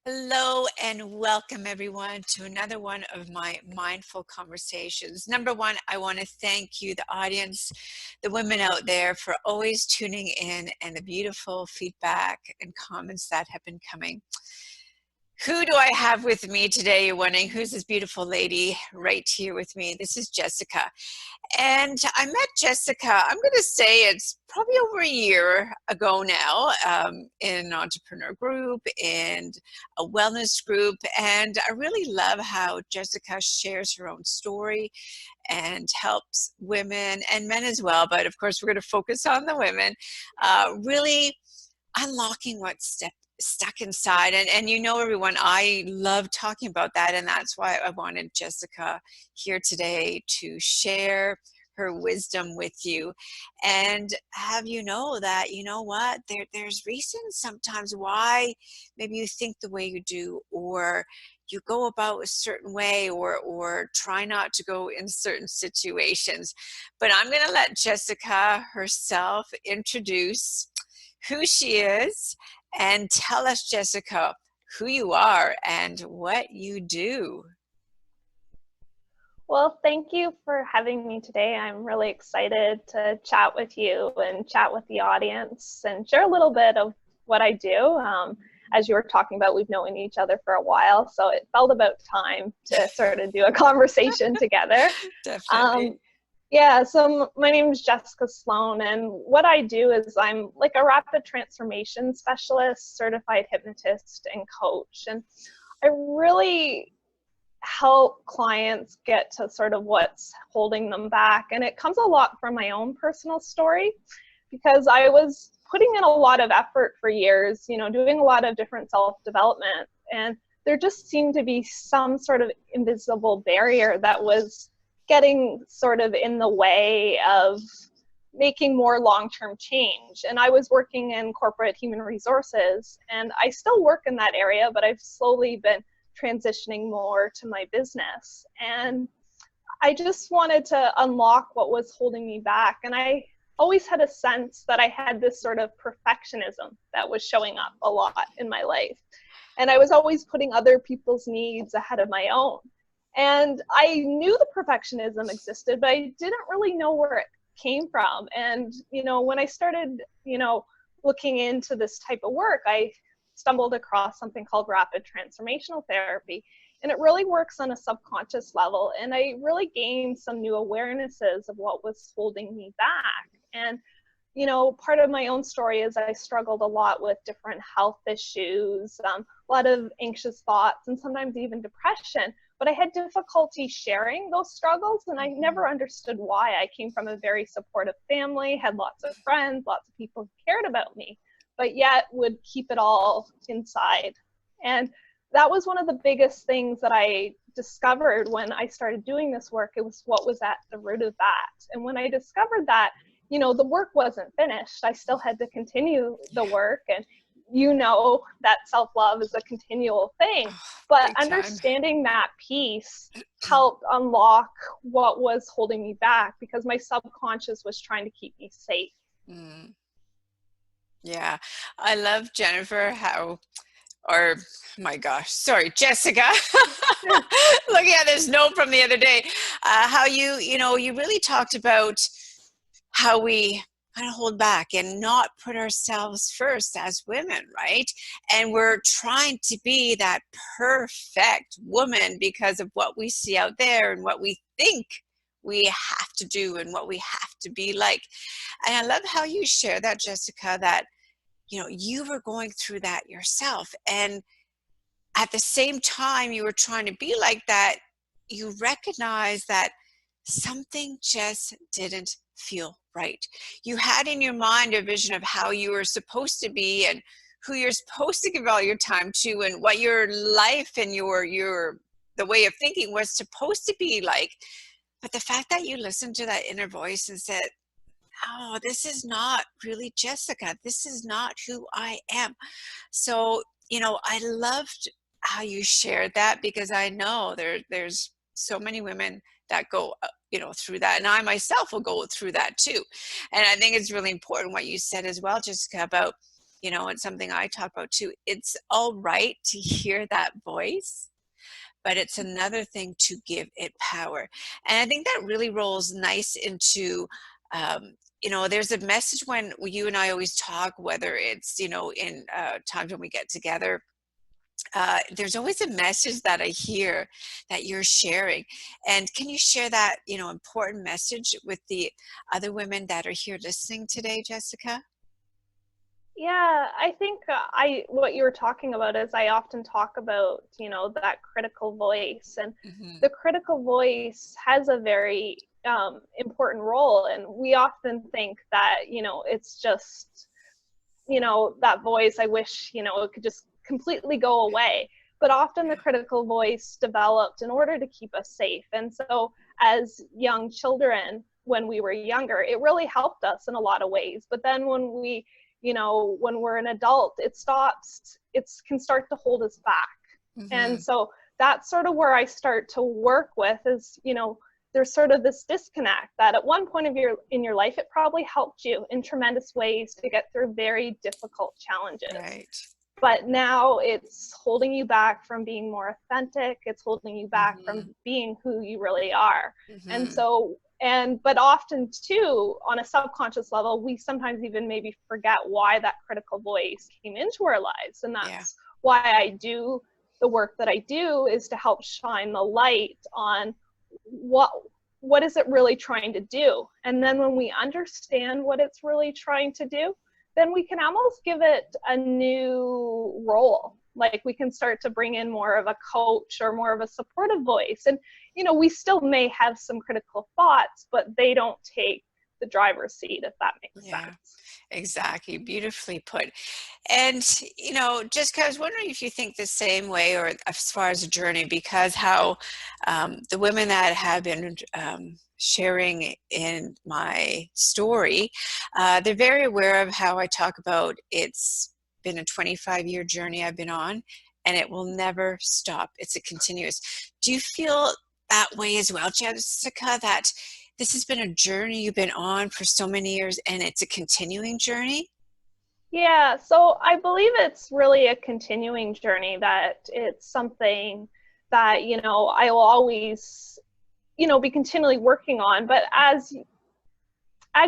Hello and welcome everyone to another one of my mindful conversations. Number one, I want to thank you, the audience, the women out there, for always tuning in and the beautiful feedback and comments that have been coming. Who do I have with me today? You're wondering, who's this beautiful lady right here with me? This is Jessica. And I met Jessica, I'm going to say it's probably over a year ago now, in an entrepreneur group and a wellness group. And I really love how Jessica shares her own story and helps women and men as well. But of course, we're going to focus on the women, really unlocking what's stuck inside. And you know, everyone, I love talking about that. And that's why I wanted Jessica here today to share her wisdom with you and have you know that, you know what, there's reasons sometimes why maybe you think the way you do, or you go about a certain way, or try not to go in certain situations. But I'm going to let Jessica herself introduce who she is and tell us, Jessica, who you are and what you do. Well, thank you for having me today. I'm really excited to chat with you and chat with the audience and share a little bit of what I do. As you were talking about, we've known each other for a while, so it felt about time to sort of do a conversation together. Definitely. Yeah, so my name is Jessica Sloan, and what I do is I'm like a rapid transformation specialist, certified hypnotist, and coach. And I really help clients get to sort of what's holding them back. And it comes a lot from my own personal story, because I was putting in a lot of effort for years, doing a lot of different self-development. And there just seemed to be some sort of invisible barrier that was getting sort of in the way of making more long-term change. And I was working in corporate human resources, and I still work in that area, but I've slowly been transitioning more to my business. And I just wanted to unlock what was holding me back. And I always had a sense that I had this sort of perfectionism that was showing up a lot in my life. And I was always putting other people's needs ahead of my own. And I knew the perfectionism existed, but I didn't really know where it came from. And, when I started, looking into this type of work, I stumbled across something called rapid transformational therapy. And it really works on a subconscious level. And I really gained some new awarenesses of what was holding me back. And, part of my own story is I struggled a lot with different health issues, a lot of anxious thoughts, and sometimes even depression. But I had difficulty sharing those struggles, and I never understood why. I came from a very supportive family, had lots of friends, lots of people who cared about me, but yet would keep it all inside. And that was one of the biggest things that I discovered when I started doing this work. It was what was at the root of that. And when I discovered that, the work wasn't finished. I still had to continue the work. And that self-love is a continual thing. But understanding that piece helped unlock what was holding me back, because my subconscious was trying to keep me safe. Mm. Yeah, I love Jennifer, Jessica. Looking at this note from the other day, how you really talked about how we kind of hold back and not put ourselves first as women, right? And we're trying to be that perfect woman because of what we see out there and what we think we have to do and what we have to be like. And I love how you share that, Jessica, that you were going through that yourself, and at the same time you were trying to be like that, you recognize that something just didn't feel right. You had in your mind a vision of how you were supposed to be and who you're supposed to give all your time to, and what your life and the way of thinking was supposed to be like. But the fact that you listened to that inner voice and said, oh, this is not really Jessica. This is not who I am. So, I loved how you shared that, because I know there's so many women that go, through that. And I myself will go through that too. And I think it's really important what you said as well, Jessica, about it's something I talk about too. It's all right to hear that voice, but it's another thing to give it power. And I think that really rolls nice into, there's a message when you and I always talk, whether it's, in times when we get together, there's always a message that I hear that you're sharing. And can you share that, important message with the other women that are here listening today, Jessica? Yeah, I think what you were talking about is I often talk about, that critical voice, and Mm-hmm. the critical voice has a very important role. And we often think that, it's just, that voice, I wish, it could just completely go away. But often the critical voice developed in order to keep us safe. And so as young children, when we were younger, it really helped us in a lot of ways. But then when we're an adult, it can start to hold us back. Mm-hmm. And so that's sort of where I start to work with is, there's sort of this disconnect that at one point in your life, it probably helped you in tremendous ways to get through very difficult challenges. Right. But now it's holding you back from being more authentic. It's holding you back Mm-hmm. from being who you really are. Mm-hmm. But often too, on a subconscious level, we sometimes even maybe forget why that critical voice came into our lives. And that's why I do the work that I do, is to help shine the light on what is it really trying to do. And then when we understand what it's really trying to do, then we can almost give it a new role. Like we can start to bring in more of a coach or more of a supportive voice. And, we still may have some critical thoughts, but they don't take the driver's seat, if that makes sense. Exactly. Beautifully put. And, just because I was wondering if you think the same way, or as far as a journey, because how the women that have been sharing in my story, they're very aware of how I talk about it's been a 25-year journey I've been on, and it will never stop. It's a continuous. Do you feel that way as well, Jessica, that this has been a journey you've been on for so many years and it's a continuing journey? Yeah, so I believe it's really a continuing journey, that it's something that, I will always, be continually working on. But as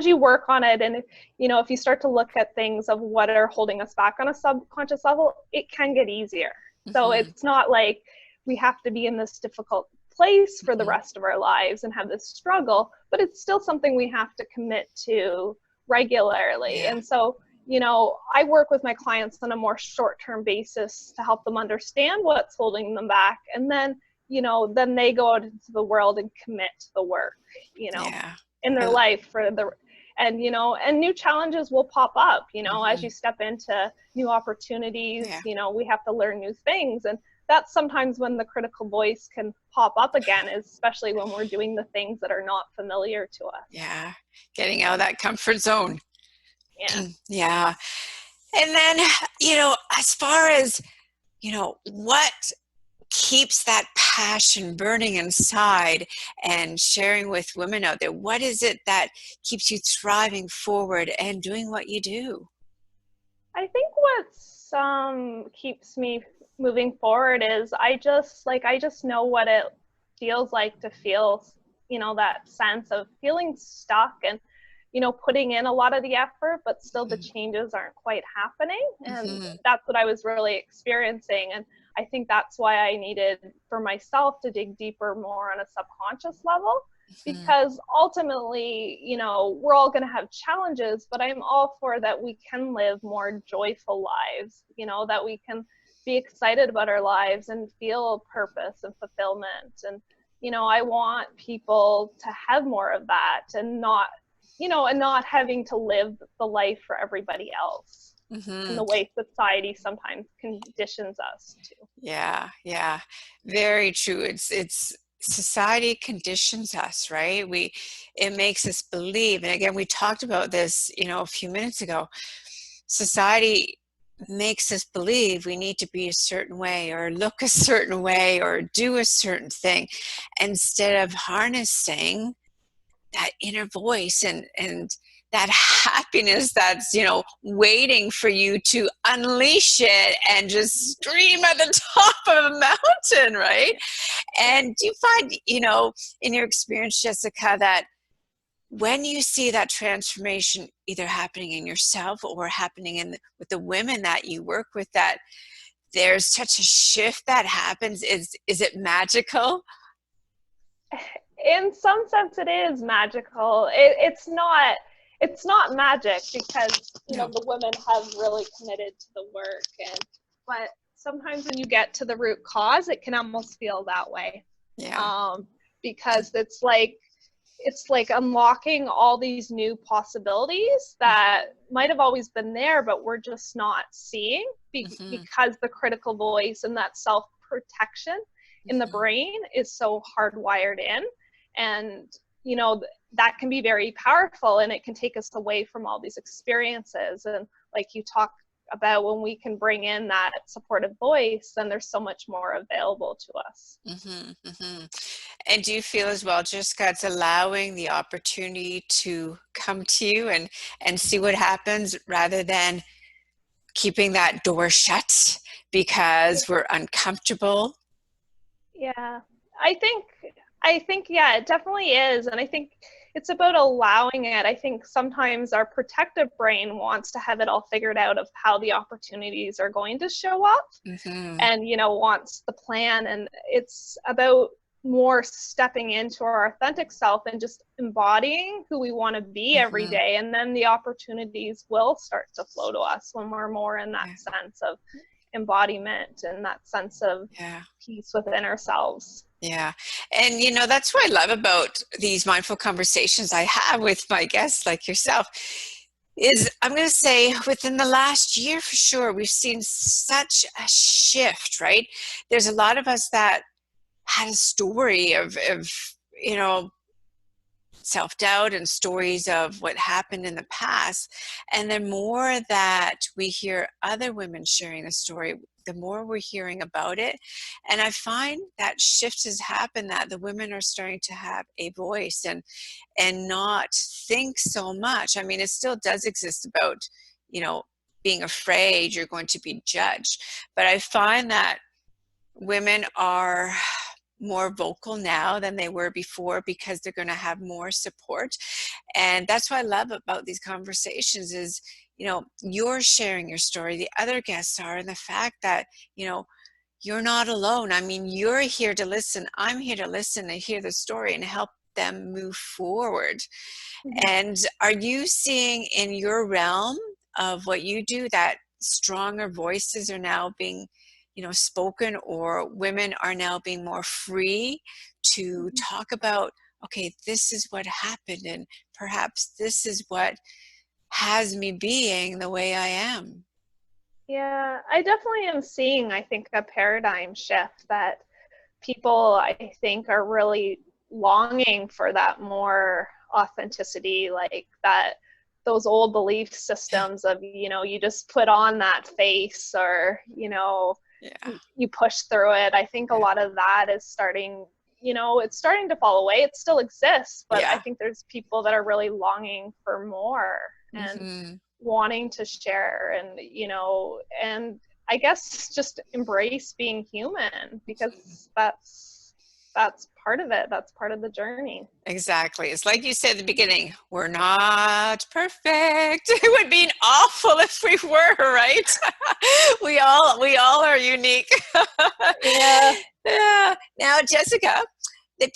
you work on it, and if you start to look at things of what are holding us back on a subconscious level, it can get easier. So Mm-hmm. it's not like we have to be in this difficult place for the Mm-hmm. rest of our lives and have this struggle, but it's still something we have to commit to regularly. Yeah. And so, I work with my clients on a more short-term basis to help them understand what's holding them back. And then, then they go out into the world and commit to the work, Yeah. in their life and new challenges will pop up, Mm-hmm. as you step into new opportunities. Yeah. We have to learn new things, and that's sometimes when the critical voice can pop up again, especially when we're doing the things that are not familiar to us. Yeah. Getting out of that comfort zone. Yeah. Yeah. And then, as far as, what keeps that passion burning inside and sharing with women out there, what is it that keeps you thriving forward and doing what you do? I think what's keeps me moving forward is I just know what it feels like to feel, that sense of feeling stuck and, putting in a lot of the effort, but still the changes aren't quite happening. And Mm-hmm. that's what I was really experiencing. And I think that's why I needed for myself to dig deeper more on a subconscious level, Mm-hmm. because ultimately, we're all going to have challenges, but I'm all for that we can live more joyful lives, that we can be excited about our lives and feel purpose and fulfillment. And, I want people to have more of that, and not having to live the life for everybody else in Mm-hmm. the way society sometimes conditions us to. Yeah, yeah, very true. It's society conditions us, right? It makes us believe, and again, we talked about this, a few minutes ago. Society makes us believe we need to be a certain way or look a certain way or do a certain thing instead of harnessing that inner voice and that happiness that's, you know, waiting for you to unleash it and just scream at the top of a mountain, right? And do you find, you know, in your experience, Jessica, that when you see that transformation either happening in yourself or happening with the women that you work with, that there's such a shift that happens? Is it magical? In some sense it is magical. It's not magic because No. the women have really committed to the work, but sometimes when you get to the root cause it can almost feel that way. Yeah. Because it's like unlocking all these new possibilities that might have always been there, but we're just not seeing because the critical voice and that self-protection in the brain is so hardwired in. And, that can be very powerful, and it can take us away from all these experiences. And like you talk about, when we can bring in that supportive voice, then there's so much more available to us. And do you feel as well, Jessica, it's allowing the opportunity to come to you and see what happens rather than keeping that door shut because we're uncomfortable? Yeah, I think, yeah, it definitely is. And I think it's about allowing it. I think sometimes our protective brain wants to have it all figured out of how the opportunities are going to show up, and, wants the plan. And it's about more stepping into our authentic self and just embodying who we want to be every day. And then the opportunities will start to flow to us when we're more in that sense of embodiment and that sense of peace within ourselves. Yeah. And, that's what I love about these mindful conversations I have with my guests like yourself is, I'm going to say, within the last year, for sure, we've seen such a shift, right? There's a lot of us that had a story of self-doubt and stories of what happened in the past. And the more that we hear other women sharing the story, the more we're hearing about it. And I find that shift has happened, that the women are starting to have a voice and not think so much. I mean, it still does exist about, being afraid you're going to be judged. But I find that women are more vocal now than they were before because they're going to have more support. And that's what I love about these conversations is, you're sharing your story, the other guests are, and the fact that, you're not alone. I mean, you're here to listen. I'm here to listen and hear the story and help them move forward. And are you seeing in your realm of what you do that stronger voices are now being spoken, or women are now being more free to talk about, okay, this is what happened, and perhaps this is what has me being the way I am? Yeah, I definitely am seeing, I think, a paradigm shift that people, I think, are really longing for that more authenticity, like that, those old belief systems of, you just put on that face, or, you push through it. I think a lot of that is starting, it's starting to fall away. It still exists, but I think there's people that are really longing for more and wanting to share, and, and I guess just embrace being human, because that's part of it. That's part of the journey. Exactly. It's like you said at the beginning, we're not perfect. It would be awful if we were, right? we all are unique. Yeah. Now, Jessica, the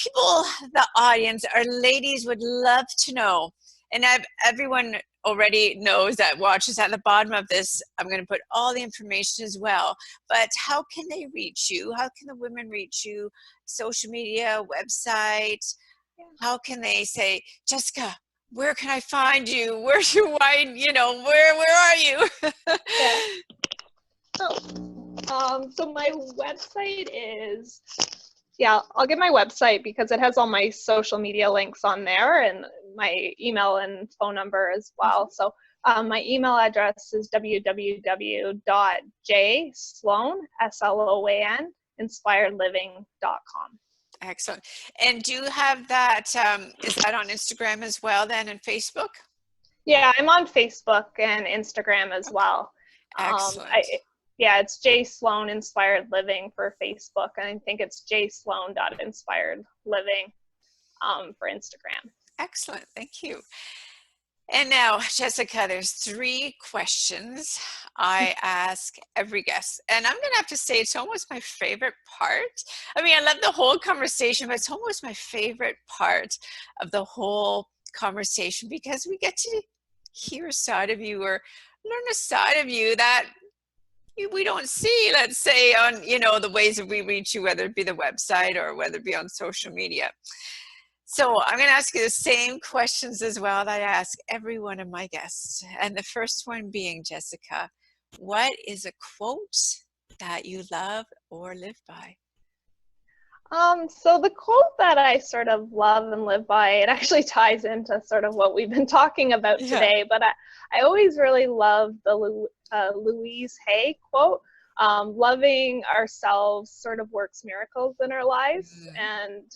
audience, our ladies would love to know, and everyone already knows that watches at the bottom of this. I'm going to put all the information as well, but how can they reach you? How can the women reach you? Social media, website? How can they say, Jessica, where can I find you? Where do I, where are you? So my website is, I'll give my website because it has all my social media links on there, and my email and phone number as well. So my email address is www.jsloan, SLOAN, inspiredliving.com. Excellent. And do you have that, is that on Instagram as well then, and Facebook? Yeah, I'm on Facebook and Instagram as Okay, well. excellent. Yeah, it's J Sloan Inspired Living for Facebook, and I think it's jsloan.inspiredliving for Instagram. Excellent. Thank you. And now, Jessica, there's 3 questions I ask every guest. And I'm going to have to say it's almost my favorite part. I mean, I love the whole conversation, but it's almost my favorite part of the whole conversation because we get to hear a side of you or learn a side of you that we don't see, let's say, on, the ways that we reach you, whether it be the website or whether it be on social media. So I'm going to ask you the same questions as well that I ask every one of my guests. And the first one being, Jessica, what is a quote that you love or live by? So the quote that I sort of love and live by, it actually ties into sort of what we've been talking about Yeah. today, but I always really love the Louise Hay quote. Loving ourselves sort of works miracles in our lives. Mm, And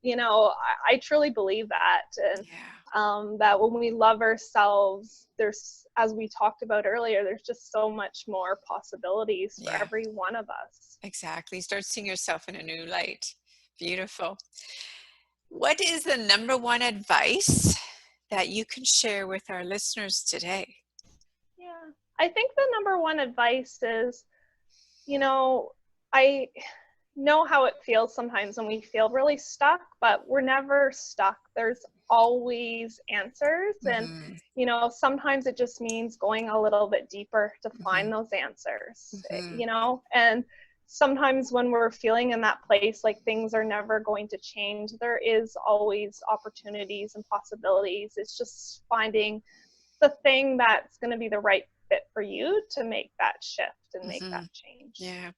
I truly believe that. And yeah. that when we love ourselves, there's, as we talked about earlier, there's just so much more possibilities for Yeah, every one of us. exactly. Start seeing yourself in a new light. Beautiful. What is the number one advice that you can share with our listeners today? Yeah. I think the number one advice is, you know, I know how it feels sometimes when we feel really stuck, but we're never stuck. There's always answers. And, Mm-hmm. sometimes it just means going a little bit deeper to Mm-hmm. find those answers, Mm-hmm. and sometimes when we're feeling in that place, like things are never going to change, there is always opportunities and possibilities. It's just finding the thing that's going to be the right fit for you to make that shift and make Mm-hmm. that change. Yeah.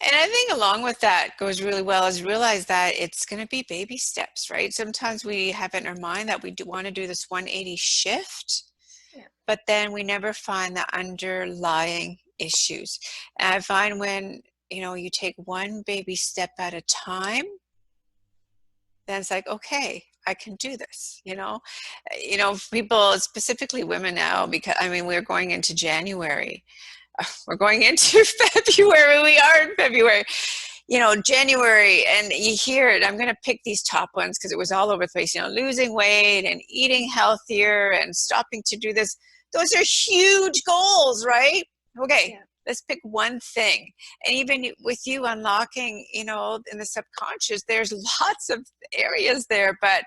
And I think along with that goes really well is realize that it's going to be baby steps, right? Sometimes we have in our mind that we do want to do this 180 shift, Yeah. but then we never find the underlying issues. And I find when, you take one baby step at a time, then it's like, okay, I can do this, people, specifically women now, because I mean, we're going into January. We're going into February. We are in February. January, and you hear it. I'm going to pick these top ones because it was all over the place, losing weight and eating healthier and stopping to do this. Those are huge goals, right? Okay, Yeah. let's pick one thing. And even with you unlocking, in the subconscious, there's lots of areas there, but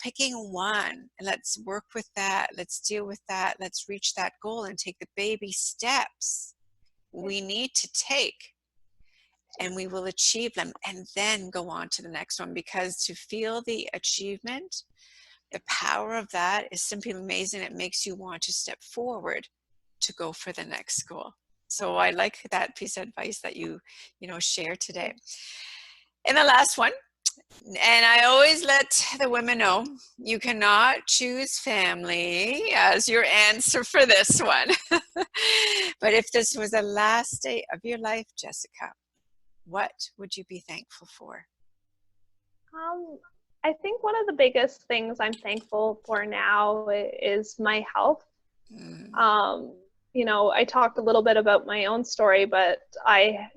picking one and let's work with that. Let's deal with that. Let's reach that goal and take the baby steps Yeah. we need to take, and we will achieve them and then go on to the next one, because to feel the achievement, the power of that is simply amazing. It makes you want to step forward to go for the next goal. So I like that piece of advice that you share today. And the last one, and I always let the women know, you cannot choose family as your answer for this one. But if this was the last day of your life, Jessica, what would you be thankful for? Um, I think one of the biggest things I'm thankful for now is my health. Mm, Um, I talked a little bit about my own story, but I,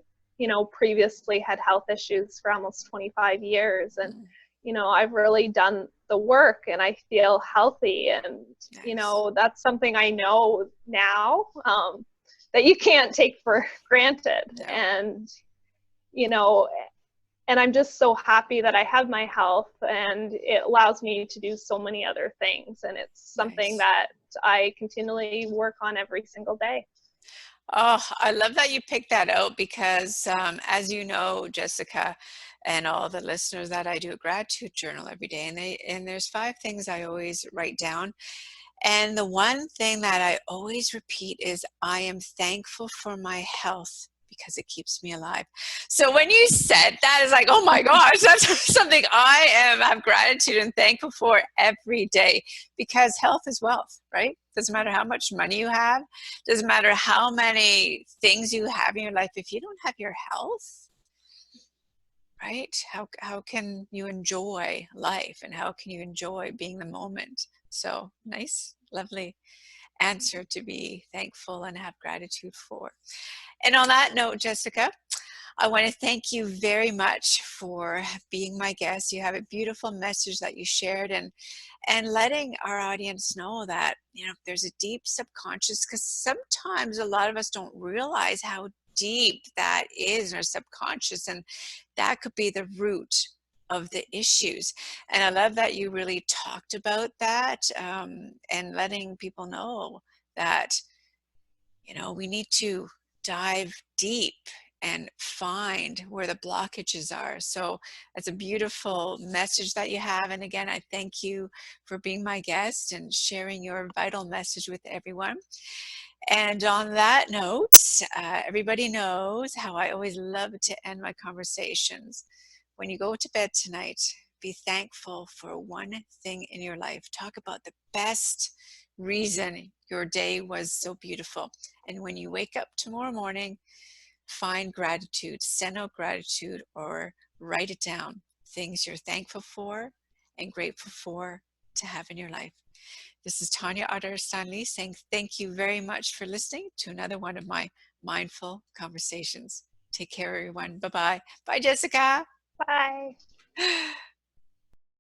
previously had health issues for almost 25 years. And, mm, I've really done the work and I feel healthy. And, nice. that's something I know now, that you can't take for granted. No. And, you know, and I'm just so happy that I have my health and it allows me to do so many other things. And it's something Nice. that I continually work on every single day. Oh, I love that you picked that out because, as you know, Jessica, and all the listeners, that I do a gratitude journal every day, and there's 5 things I always write down. And the one thing that I always repeat is I am thankful for my health because it keeps me alive. So when you said that, it's like, oh my gosh, that's something have gratitude and thankful for every day, because health is wealth, right? Doesn't matter how much money you have, doesn't matter how many things you have in your life. If you don't have your health, right? How can you enjoy life, and how can you enjoy being the moment? So nice lovely answer to be thankful and have gratitude for. And on that note, Jessica, I want to thank you very much for being my guest. You have a beautiful message that you shared, and letting our audience know that, you know, there's a deep subconscious, because sometimes a lot of us don't realize how deep that is in our subconscious, and that could be the root of the issues. And I love that you really talked about that, and letting people know that, you know, we need to dive deep and find where the blockages are. So that's a beautiful message that you have. And again, I thank you for being my guest and sharing your vital message with everyone. And on that note, everybody knows how I always love to end my conversations. When you go to bed tonight, be thankful for one thing in your life. Talk about the best reason your day was so beautiful. And when you wake up tomorrow morning, find gratitude, send out gratitude, or write it down. Things you're thankful for and grateful for to have in your life. This is Tanya Otterstein-Liehs saying thank you very much for listening to another one of my mindful conversations. Take care, everyone. Bye-bye. Bye, Jessica. Bye.